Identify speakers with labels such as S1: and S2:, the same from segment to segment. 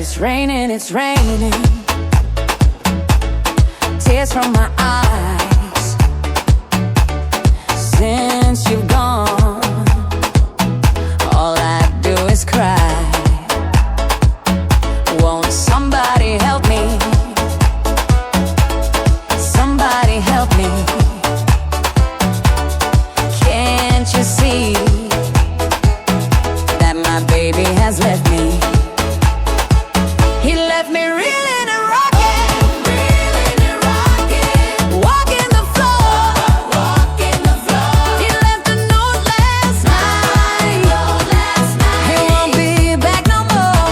S1: it's raining, it's raining. Tears from my eyes. Since you've gone, all I do is cry. Won't somebody help me? Somebody help me. Can't you see that my baby has left me? He left me reeling and rocking, walking the floor. He left a note last night. He won't be back no more.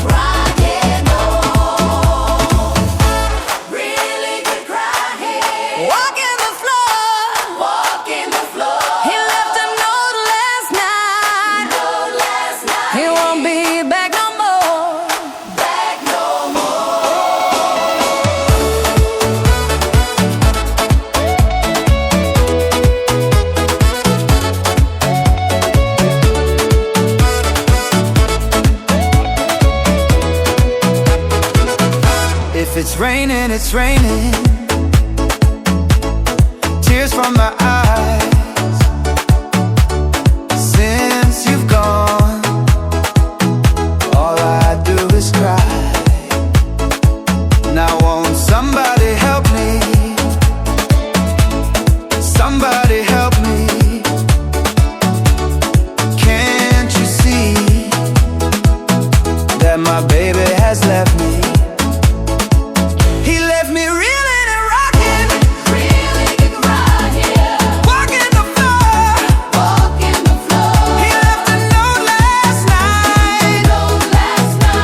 S1: Crying, oh, really good crying. Walking the floor. He left a note last night. He won't be back no more.
S2: If it's raining, it's raining. Tears from my eyes. Since you've gone, all I do is cry. Now won't somebody help me? Somebody help me. Can't you see that my baby has left me? He left me reeling and rocking, walking the floor. He left a note last night.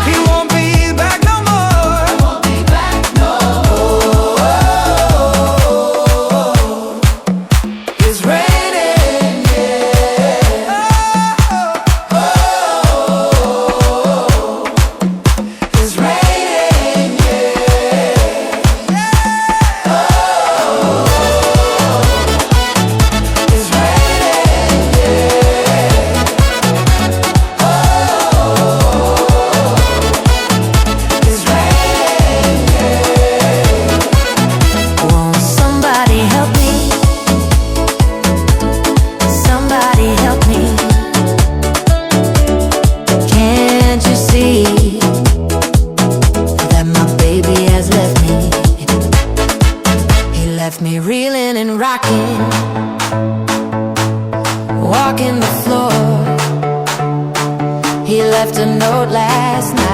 S2: He won't be back no more. It's raining, yeah. It's raining, yeah. It's raining, yeah. It's raining, yeah.
S1: Won't somebody help me? Somebody help me. Can't you see that my baby has left me? He left me reeling and rocking, walking the floor. He left a note last night.